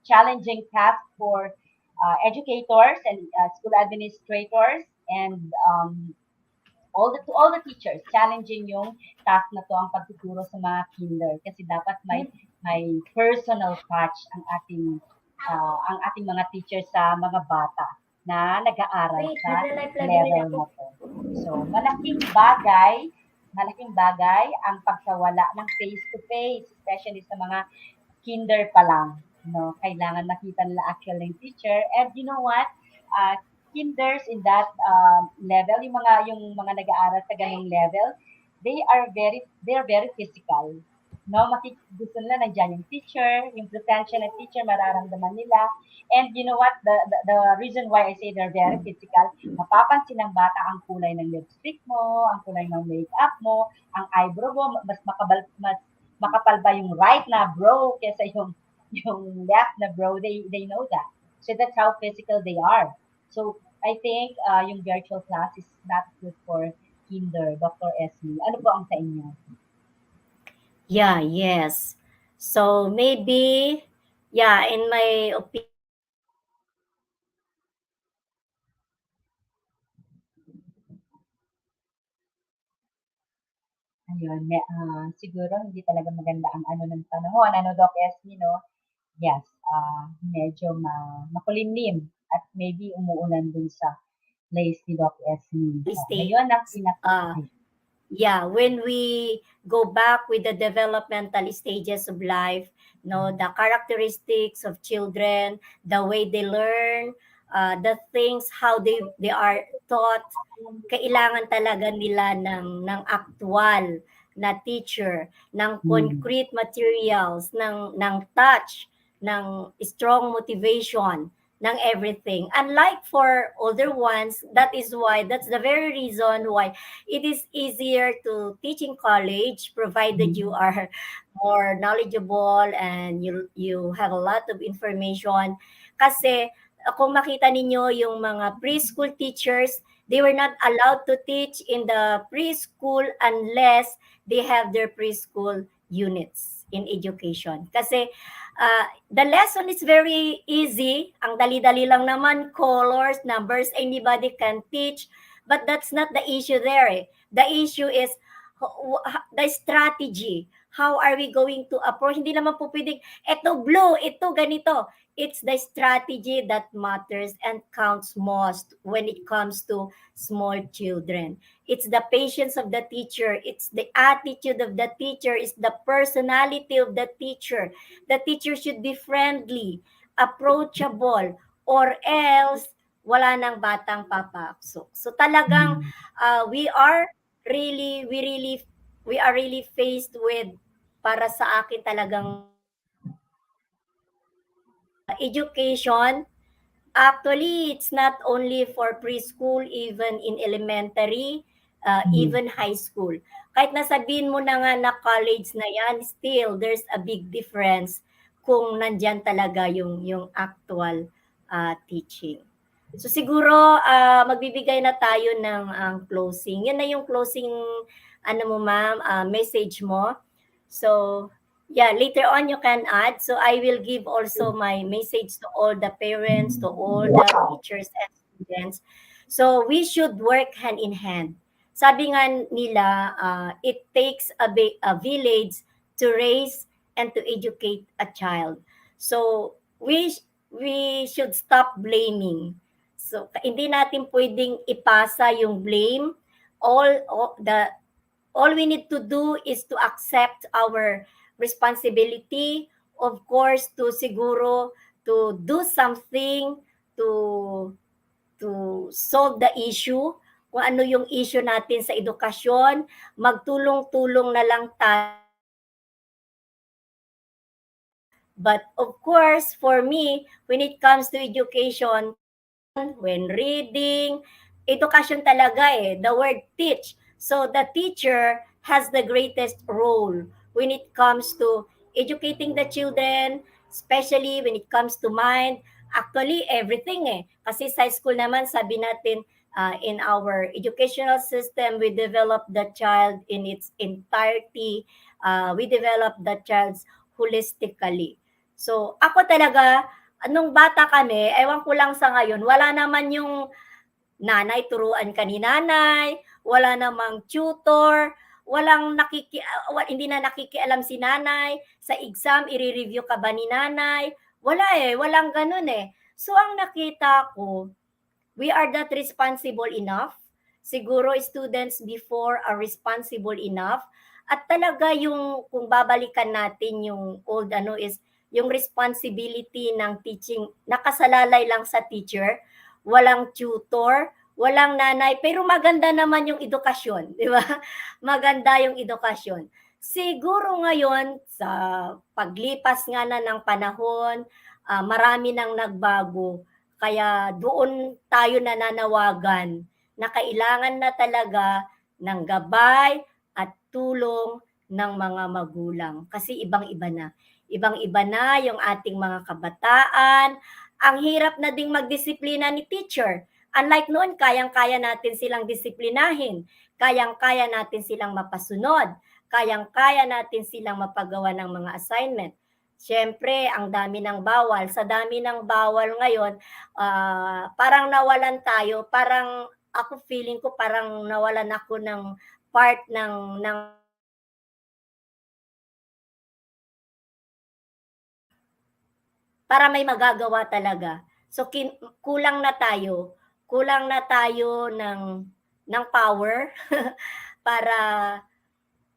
challenging task for educators and school administrators and all the teachers challenging yung task na to ang pagtuturo sa mga kinder kasi dapat may personal touch ang ating mga teacher sa mga bata na nag-aaral Wait, sa nagla-live live ulit level ako. na to. So, malaking bagay ang pagsawala ng face-to-face, especially sa mga kinder pa lang. No, kailangan nakita nila actual yung teacher. And you know what? Kinders in that level, yung mga nag-aaral sa ganung level, they are very physical. No, gusto nila nandiyan yung teacher, yung presensya ng teacher, mararamdaman nila. And you know what? The reason why I say they're very physical, mapapansin ng bata ang kulay ng lipstick mo, ang kulay ng makeup mo, ang eyebrow mo, mas makapal ba yung right na brow kaysa yung left na brow, they know that. So that's how physical they are. So I think yung virtual class is not good for kinder, Dr. Esme. Ano po ang sa inyo? Yeah, yes. So maybe, yeah, in my opinion, Ayun, siguro hindi talaga maganda ang ano ng panahon. Ano, Doc Esme, no? Yes, medyo makulimlim at maybe umuulan dun sa place ni Doc Esme. state, Ngayon, ang uh, yeah, when we go back with the developmental stages of life, the characteristics of children, the way they learn, the things, how they are taught, kailangan talaga nila ng actual na teacher, ng concrete materials, ng touch, ng strong motivation, ng everything. Unlike for older ones, that's the very reason why it is easier to teach in college, provided you are more knowledgeable and you have a lot of information. Kasi kung makita ninyo yung mga preschool teachers, they were not allowed to teach in the preschool unless they have their preschool units in education. Kasi the lesson is very easy. Ang dali-dali lang naman, colors, numbers, anybody can teach. But that's not the issue there. The issue is the strategy. How are we going to approach? Hindi naman po pwedeng, ito blue, ito ganito. It's the strategy that matters and counts most when it comes to small children. It's the patience of the teacher. It's the attitude of the teacher. It's the personality of the teacher. The teacher should be friendly, approachable, or else wala nang batang papasok. So talagang we are really faced with, para sa akin talagang education. Actually, it's not only for preschool, even in elementary, even high school. Kahit nasabihin mo na nga na college na yan, still there's a big difference kung nandyan talaga yung actual teaching. So siguro magbibigay na tayo ng closing. Yan na yung closing ano mo ma'am, message mo. So yeah, later on you can add. So I will give also my message to all the parents, to all the teachers and students. So we should work hand in hand. Sabi nga nila, it takes a village to raise and to educate a child. So we should stop blaming. So hindi natin pwedeng ipasa yung blame. All we need to do is to accept our responsibility, of course, to siguro to do something to solve the issue. Kung ano yung issue natin sa edukasyon, magtulong-tulong na lang tayo. But of course, for me, when it comes to education, when reading, edukasyon talaga the word teach. So the teacher has the greatest role when it comes to educating the children, especially when it comes to mind. Actually, everything Kasi sa school naman, sabi natin, in our educational system, we develop the child in its entirety. We develop the child holistically. So, ako talaga, nung bata kami, ewan ko lang sa ngayon, wala naman yung nanay, turuan ka ni nanay, wala namang tutor, hindi na nakikialam si nanay, sa exam, i-review ka ba ni nanay? Wala eh, walang ganun eh. So, ang nakita ko, we are not responsible enough. Siguro students before are responsible enough. At talaga yung kung babalikan natin yung old is yung responsibility ng teaching nakasalalay lang sa teacher, walang tutor, walang nanay, pero maganda naman yung edukasyon, di ba? Maganda yung edukasyon. Siguro ngayon sa paglipas nga na ng panahon, marami nang nagbago kaya doon tayo nananawagan na kailangan na talaga ng gabay at tulong ng mga magulang. Kasi ibang-iba na. Ibang-iba na yung ating mga kabataan. Ang hirap na ding magdisiplina ni teacher. Unlike noon, kayang-kaya natin silang disiplinahin. Kayang-kaya natin silang mapasunod. Kayang-kaya natin silang mapagawa ng mga assignment. Siyempre, ang dami ng bawal. Sa dami ng bawal ngayon, parang nawalan tayo. Parang ako feeling ko parang nawalan ako ng part ng para may magagawa talaga. So kulang na tayo. Kulang na tayo ng power para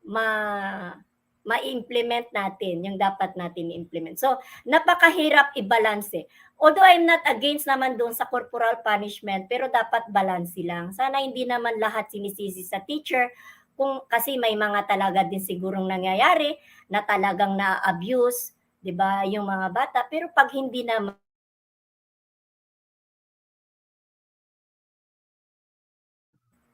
ma ma-implement natin yung dapat natin i-implement. So, napakahirap i-balance eh. Although I'm not against naman doon sa corporal punishment, pero dapat balance lang. Sana hindi naman lahat sinisisi sa teacher, kung kasi may mga talaga din sigurong nangyayari na talagang na-abuse, 'di ba, yung mga bata, pero pag hindi naman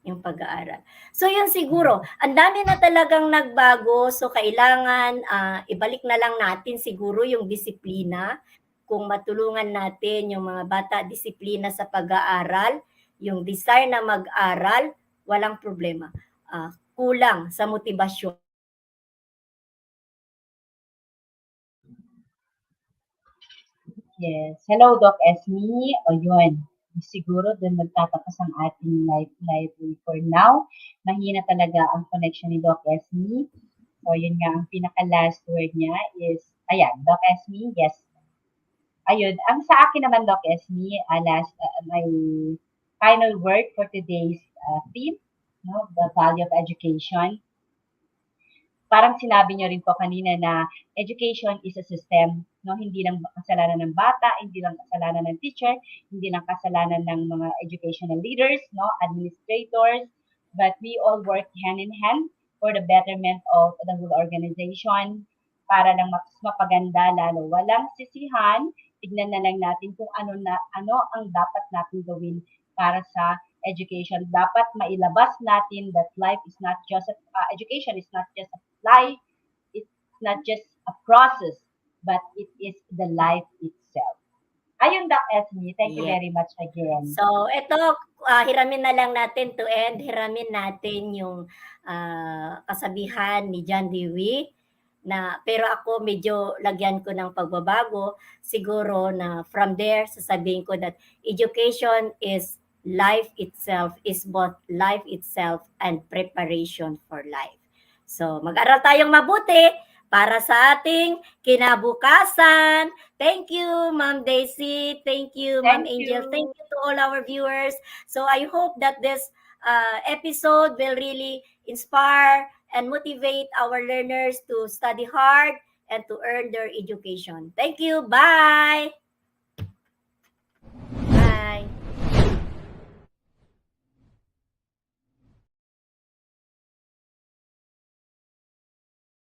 yung pag-aaral. So yun siguro, ang dami na talagang nagbago, so kailangan ibalik na lang natin siguro yung disiplina, kung matulungan natin yung mga bata disiplina sa pag-aaral, yung desire na mag-aral, walang problema. Kulang sa motibasyon. Yes. Hello, Doc Esme. O yun, siguro doon magtatapos ang ating live library for now. Mahina talaga ang connection ni Doc Esme. So, yun nga, ang pinaka-last word niya is, ayan, Doc Esme, yes. Ayun, ang sa akin naman, Doc Esme, my final word for today's theme, no, the value of education. Parang sinabi niyo rin po kanina na education is a system, no? Hindi lang kasalanan ng bata, hindi lang kasalanan ng teacher, hindi lang kasalanan ng mga educational leaders, no, administrators, but we all work hand in hand for the betterment of the whole organization para lang mas mapaganda lalo. Walang sisihan, tignan na lang natin kung ano ang dapat natin gawin para sa education. Dapat mailabas natin that life is not just education is not just a life, it's not just a process, but it is the life itself. Ayun, Doc Esme. Thank you Yeah. very much again. So, ito, hiramin na lang natin to end. Hiramin natin yung kasabihan ni John Dewey na pero ako medyo lagyan ko ng pagbabago. Siguro na from there, sasabihin ko that education is life itself, is both life itself and preparation for life. So, mag-aral tayong mabuti para sa ating kinabukasan. Thank you, Ma'am Daisy. Thank you, Ma'am Thank Angel. you. Thank you to all our viewers. So I hope that this episode will really inspire and motivate our learners to study hard and to earn their education. Thank you. Bye.